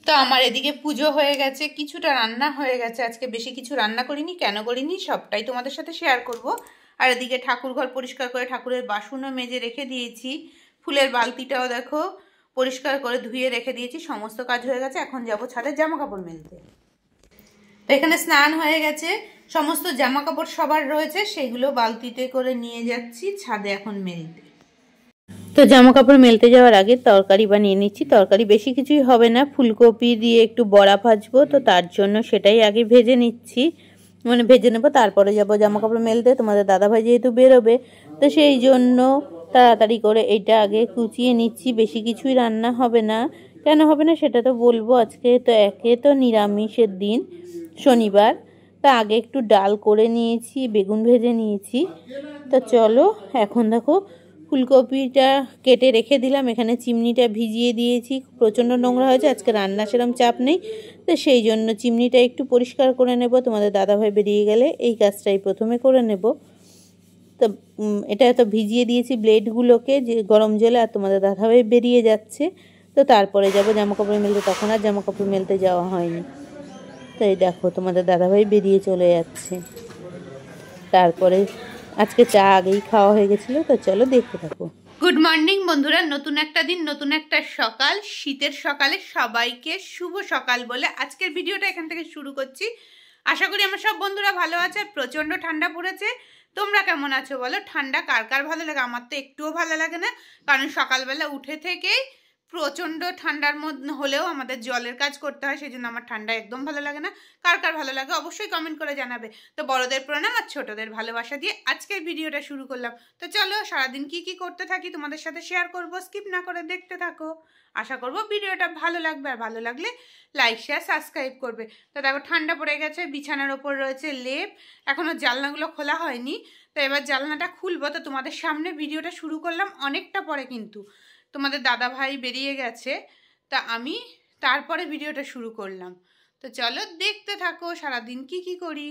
তো আমার এদিকে পুজো হয়ে গেছে, কিছুটা রান্না হয়ে গেছে। আজকে বেশি কিছু রান্না করিনি, কেন করিনি সবটাই তোমাদের সাথে শেয়ার করব। আর এদিকে ঠাকুর ঘর পরিষ্কার করে ঠাকুরের বাসনও মেজে রেখে দিয়েছি, ফুলের বালতিটাও দেখো পরিষ্কার করে ধুয়ে রেখে দিয়েছি। সমস্ত কাজ হয়ে গেছে, এখন যাব ছাদে জামা কাপড় মেলতে। তো এখানে স্নান হয়ে গেছে, সমস্ত জামা কাপড় সবার রয়েছে, সেগুলো বালতিতে করে নিয়ে যাচ্ছি ছাদে এখন মেলতে। তো জামা কাপড় মেলতে যাওয়ার আগে তরকারি বানিয়ে নিচ্ছি। তরকারি বেশি কিছুই হবে না, ফুলকপি দিয়ে একটু বড়া ভাজবো, তো তার জন্য সেটাই আগে ভেজে নিচ্ছি, মানে ভেজে নেবো, তারপরে যাব জামা কাপড় মেলতে। তোমাদের দাদাভাই যেহেতু বেরোবে, তো সেই জন্য তাড়াতাড়ি করে এটা আগে কুচিয়ে নিচ্ছি। বেশি কিছুই রান্না হবে না, কেন হবে না সেটা তো বলবো। আজকে তো একে তো নিরামিষের দিন, শনিবার, তা আগে একটু ডাল করে নিয়েছি, বেগুন ভেজে নিয়েছি। তো চলো এখন দেখো ফুলকপিটা কেটে রেখে দিলাম, এখানে চিমনিটা ভিজিয়ে দিয়েছি, প্রচণ্ড নোংরা হয়েছে, আজকে রান্না সেরকম চাপ নেই, তো সেই জন্য চিমনিটা একটু পরিষ্কার করে নেব। তোমাদের দাদাভাই বেরিয়ে গেলে এই কাজটাই প্রথমে করে নেব। তো এটা তো ভিজিয়ে দিয়েছি ব্লেডগুলোকে যে গরম জলে, আর তোমাদের দাদাভাই বেরিয়ে যাচ্ছে, তো তারপরে যাব জামা কাপড় মেলতে। তখন আর জামা কাপড় মেলতে যাওয়া হয়নি। তো এই দেখো তোমাদের দাদাভাই বেরিয়ে চলে যাচ্ছে। তারপরে আজকে চা আগেই খাওয়া হয়ে গেছিলো, তো চলো দেখতে থাকো। গুড মর্নিং বন্ধুরা, নতুন একটা দিন, নতুন একটা সকাল, শীতের সকালে সবাইকে শুভ সকাল বলে আজকের ভিডিওটা এখান থেকে শুরু করছি। আশা করি আমার সব বন্ধুরা ভালো আছে। প্রচণ্ড ঠান্ডা পড়েছে, তোমরা কেমন আছো বলো? ঠান্ডা কার কার ভালো লাগে? আমার তো একটুও ভালো লাগে না, কারণ সকালবেলা উঠে থেকেই প্রচণ্ড ঠান্ডার মধ্যে হলেও আমাদের জলের কাজ করতে হয়, সেই জন্য আমার ঠান্ডা একদম ভালো লাগে না। কার কার ভালো লাগে অবশ্যই কমেন্ট করে জানাবে। তো বড়দের প্রণাম আর ছোটদের ভালোবাসা দিয়ে আজকের ভিডিওটা শুরু করলাম। তো চলো সারাদিন কি কি করতে থাকি তোমাদের সাথে শেয়ার করব, স্কিপ না করে দেখতে থাকো। আশা করব ভিডিওটা ভালো লাগবে, আর ভালো লাগলে লাইক শেয়ার সাবস্ক্রাইব করবে। তো দেখো ঠান্ডা পড়ে গেছে, বিছানার ওপর রয়েছে লেপ, এখনও জানলাগুলো খোলা হয়নি, তো এবার জানলাটা খুলবো। তো তোমাদের সামনে ভিডিওটা শুরু করলাম অনেকটা পরে, কিন্তু তোমাদের দাদা ভাই বেরিয়ে গেছে, তা আমি তারপরে ভিডিওটা শুরু করলাম। তো চলো দেখতে থাকো সারাদিন কি কি করি।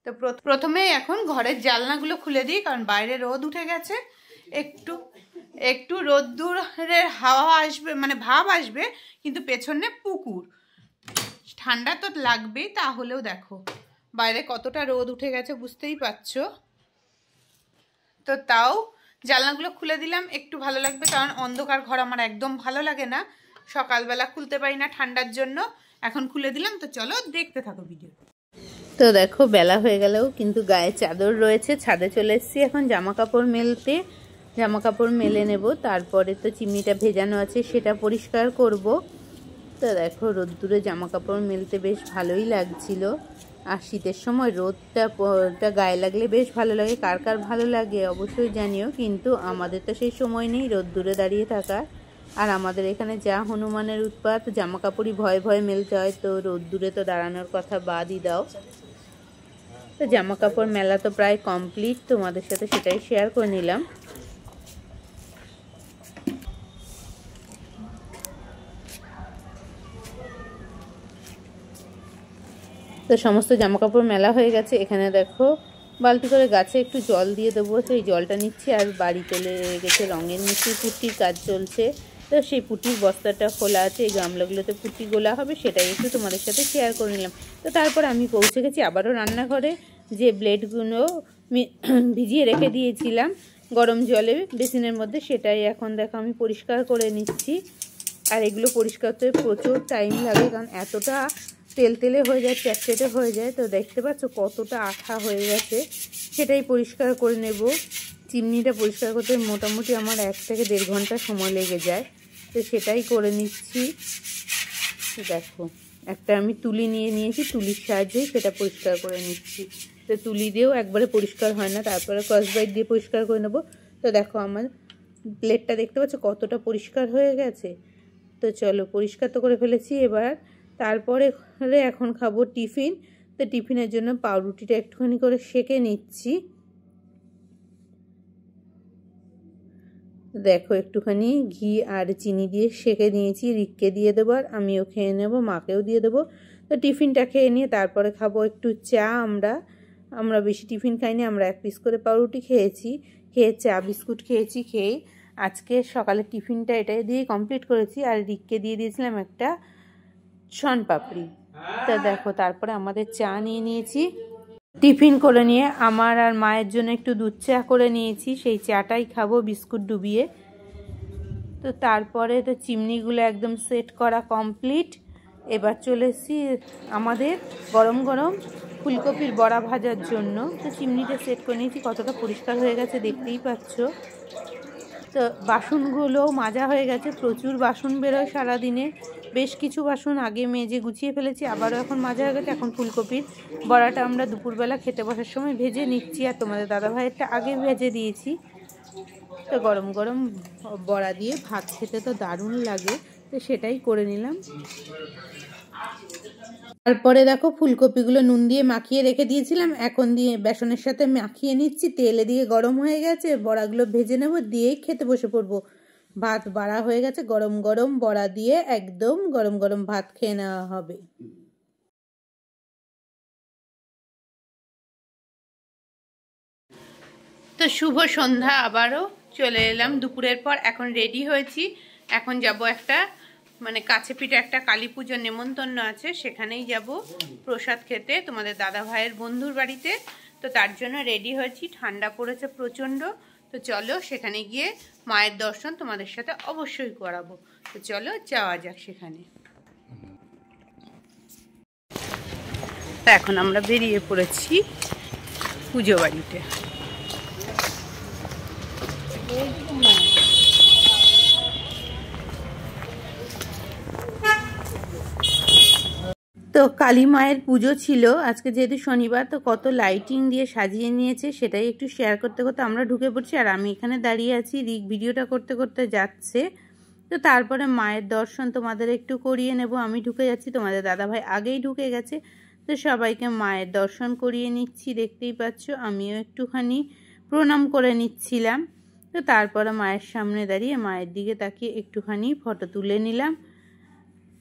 তো প্রথমে এখন ঘরের জানলাগুলো খুলে দিই, কারণ বাইরে রোদ উঠে গেছে, একটু একটু রোদ্দুরের হাওয়া আসবে, মানে ভাব আসবে, কিন্তু পেছনে পুকুর, ঠান্ডা তো লাগবেই। তাহলেও দেখো বাইরে কতটা রোদ উঠে গেছে, বুঝতেই পারছো। তো তাও জানলাগুলো খুলে দিলাম, একটু ভালো লাগবে, কারণ অন্ধকার ঘর আমার একদম ভালো লাগে না, সকালবেলা খুলতে পারি না ঠান্ডার জন্য। এখন খুলে দিলাম, তো চলো দেখতে থাকো ভিডিও। তো দেখো বেলা হয়ে গেলেও কিন্তু গায়ে চাদর রয়েছে, ছাদে চলে এসেছি এখন জামা কাপড় মেলতে। জামা কাপড় মেলে নেব, তারপরে তো চিমনিটা ভেজানো আছে সেটা পরিষ্কার করব। তো দেখো রোদ্দুরে জামা কাপড় মেলতে বেশ ভালোই লাগছিল, আর শীতের সময় রোদটা গায়ে লাগলে বেশ ভালো লাগে। কার কার ভালো লাগে অবশ্যই জানিও, কিন্তু আমাদের তো সেই সময় নেই রোদ্দুরে দাঁড়িয়ে থাকার। আর আমাদের এখানে যা হনুমানের উৎপাত, জামা কাপড়ই ভয়ে ভয়ে মেলতে হয়, তো রোদ্দুরে তো দাঁড়ানোর কথা বাদই দাও। তো জামা কাপড় মেলা তো প্রায় কমপ্লিট, তোমাদের সাথে সেটাই শেয়ার করে নিলাম। তো সমস্ত জামা কাপড় মেলা হয়ে গেছে। এখানে দেখো বালতি করে গাছে একটু জল দিয়ে দেবো, সেই জলটা নিচ্ছি। আর বাড়ি চলে গেছে রঙের মিষ্টি পুট্টির কাজ চলছে, তো সেই পুট্টির বস্তাটা খোলা আছে, এই গামলাগুলোতে পুট্টি গোলা হবে, সেটাই একটু তোমাদের সাথে শেয়ার করে নিলাম। তো তারপর আমি পৌঁছে গেছি আবারও রান্নাঘরে, যে ব্লেডগুলো ভিজিয়ে রেখে দিয়েছিলাম গরম জলে বেসিনের মধ্যে, সেটাই এখন দেখো আমি পরিষ্কার করে নিচ্ছি। আর এগুলো পরিষ্কার করতে প্রচুর টাইম লাগে, কারণ এতটা তেলে হয়ে যায়, চ্যাটচেটে হয়ে যায়। তো দেখতে পাচ্ছ কতটা আঠা হয়ে গেছে, সেটাই পরিষ্কার করে নেব। চিমনিটা পরিষ্কার করতে মোটামুটি আমার 1 থেকে 1.5 ঘন্টা সময় লেগে যায়, তো সেটাই করে নিচ্ছি। দেখো একটা আমি তুলি নিয়ে নিয়েছি, তুলির সাহায্যেই সেটা পরিষ্কার করে নিচ্ছি। তো তুলি দিয়েও একবারে পরিষ্কার হয় না, তারপরে স্কচব্রাইট দিয়ে পরিষ্কার করে নেব। তো দেখো আমার প্লেটটা দেখতে পাচ্ছ কতটা পরিষ্কার হয়ে গেছে। তো চলো পরিষ্কার তো করে ফেলেছি, এবার তারপরে এখন খাবো টিফিন। তো টিফিনের জন্য পাউরুটিটা একটুখানি করে সেঁকে নিচ্ছি। দেখো একটুখানি ঘি আর চিনি দিয়ে সেঁকে নিয়েছি, রিককে দিয়ে দেবো, আর আমিও খেয়ে নেব, মাকেও দিয়ে দেবো। তো টিফিনটা খেয়ে নিয়ে তারপরে খাবো একটু চা। আমরা বেশি টিফিন খাইনি, আমরা 1 পিস করে পাউরুটি খেয়েছি, খেয়ে চা বিস্কুট খেয়েছি। খেয়ে আজকে সকালে টিফিনটা এটা দিয়ে কমপ্লিট করেছি। আর রিককে দিয়ে দিয়েছিলাম একটা শনপাপড়ি। তা দেখো, তারপরে আমাদের চা নিয়ে নিয়েছি, টিফিন করে নিয়ে আমার আর মায়ের জন্য একটু দুধ চা করে নিয়েছি, সেই চাটাই খাবো বিস্কুট ডুবিয়ে। তো তারপরে তো চিমনিগুলো একদম সেট করা কমপ্লিট। এবার চলে এসেছি আমাদের গরম গরম ফুলকপির বড়া ভাজার জন্য। তো চিমনিটা সেট করে নিয়েছি, কতটা পরিষ্কার হয়ে গেছে দেখতেই পাচ্ছ। তো বাসনগুলোও মাজা হয়ে গেছে, প্রচুর বাসন বেরোয় সারাদিনে। বেশ কিছু বাসন আগে মেজে গুছিয়ে ফেলেছি, আবারও এখন মাজা হয়ে গেছে। এখন ফুলকপির বড়াটা আমরা দুপুরবেলা খেতে বসার সময় ভেজে নিচ্ছি, আর তোমাদের দাদাভাইয়েরটা আগে ভেজে দিয়েছি। তো গরম গরম বড়া দিয়ে ভাত খেতে তো দারুণ লাগে, তো সেটাই করে নিলাম। তারপরে দেখো, ফুলকপিগুলো নুন দিয়ে মাখিয়ে রেখে দিয়েছিলাম, এখন দিয়ে বেসনের সাথে মাখিয়ে নিচ্ছি। তেলে দিয়ে গরম হয়ে গেছে, বড়াগুলো ভেজে নেব, দিয়েই খেতে বসে পড়বো। ভাত বাড়া হয়ে গেছে, গরম গরম বড়া দিয়ে একদম গরম গরম ভাত খেয়ে নেওয়া হবে। তো শুভ সন্ধ্যা, আবারও চলে এলাম দুপুরের পর। এখন রেডি হয়েছি, এখন যাব একটা কাছে পিঠে একটা কালী পুজোর নেমন্তন্ন আছে, সেখানেই যাব প্রসাদ খেতে তোমাদের দাদা ভাইয়ের বন্ধুর বাড়িতে। তো তার জন্য রেডি হয়েছি, ঠান্ডা পড়েছে প্রচণ্ড। তো চলো সেখানে গিয়ে মায়ের দর্শন তোমাদের সাথে অবশ্যই করাবো। তো চলো যাওয়া যাক সেখানে। তা এখন আমরা বেরিয়ে পড়েছি পুজো বাড়িতে। তো কালী মায়ের পুজো ছিল আজকে, যেহেতু শনিবার, তো কত লাইটিং দিয়ে সাজিয়ে নিয়েছে সেটাই একটু শেয়ার করতে করতে আমরা ঢুকে পড়ছি। আর আমি এখানে দাঁড়িয়ে আছি, ভিডিওটা করতে করতে যাচ্ছে। তো তারপরে মায়ের দর্শন তোমাদের একটু করিয়ে নেব। আমি ঢুকে যাচ্ছি, তোমাদের দাদাভাই আগেই ঢুকে গেছে। তো সবাইকে মায়ের দর্শন করিয়ে নিচ্ছি, দেখতেই পাচ্ছ। আমিও একটুখানি প্রণাম করে নিচ্ছিলাম। তো তারপরে মায়ের সামনে দাঁড়িয়ে মায়ের দিকে তাকিয়ে একটুখানি ফটো তুলে নিলাম।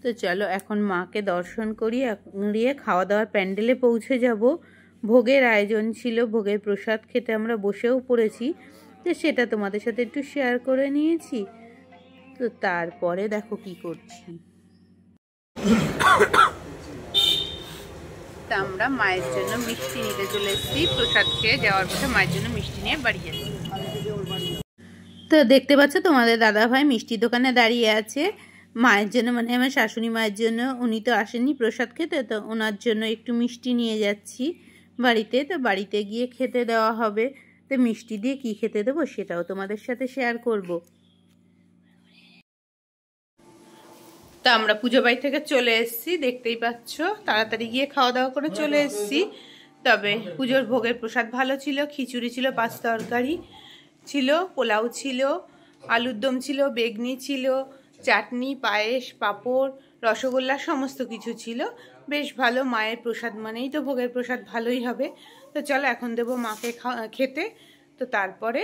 তো চলো এখন মাকে দর্শন করিয়ে খাওয়া দাওয়ার প্যান্ডেলে পৌঁছে যাব। ভোগের আয়োজন ছিল, ভোগের প্রসাদ খেতে আমরা বসেও পড়েছি। তো সেটা তোমাদের সাথে একটু শেয়ার করে নিয়েছি। তো তারপরে দেখো কি করছি। তা আমরা মায়ের জন্য মিষ্টি নিতে চলে এসেছি, প্রসাদ খেয়ে যাওয়ার পথে মায়ের জন্য মিষ্টি নিয়ে বাড়ি যাচ্ছি। তো দেখতে পাচ্ছ তোমাদের দাদাভাই মিষ্টির দোকানে দাঁড়িয়ে আছে মায়ের জন্য, আমার শাশুড়ি মায়ের জন্য। উনি তো আসেননি প্রসাদ খেতে, তো ওনার জন্য একটু মিষ্টি নিয়ে যাচ্ছি বাড়িতে। তো বাড়িতে গিয়ে খেতে দেওয়া হবে। তো মিষ্টি দিয়ে কি খেতে দেবো সেটাও তোমাদের সাথে শেয়ার করব। তো আমরা পুজো বাড়ি থেকে চলে এসেছি, দেখতেই পাচ্ছ। তাড়াতাড়ি গিয়ে খাওয়া দাওয়া করে চলে এসেছি। তবে পুজোর ভোগের প্রসাদ ভালো ছিল, খিচুড়ি ছিল, 5 তরকারি ছিল, পোলাও ছিল, আলুর দম ছিল, বেগনি ছিল, চাটনি, পায়েস, পাঁপড়, রসগোল্লা, সমস্ত কিছু ছিল। বেশ ভালো, মায়ের প্রসাদ মানেই তো ভোগের প্রসাদ ভালোই হবে। তো চলো এখন দেবো মাকে খেতে। তো তারপরে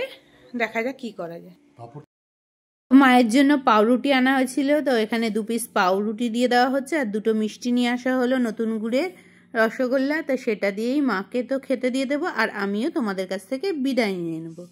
দেখা যাক কি করা যায়। মায়ের জন্য পাউরুটি আনা হয়েছিল, তো এখানে 2 পিস পাউরুটি দিয়ে দেওয়া হচ্ছে, আর 2টো মিষ্টি নিয়ে আসা হলো নতুন গুড়ের রসগোল্লা। তো সেটা দিয়েই মাকে তো খেতে দিয়ে দেবো, আর আমিও তোমাদের কাছ থেকে বিদায় নিয়ে নেবো।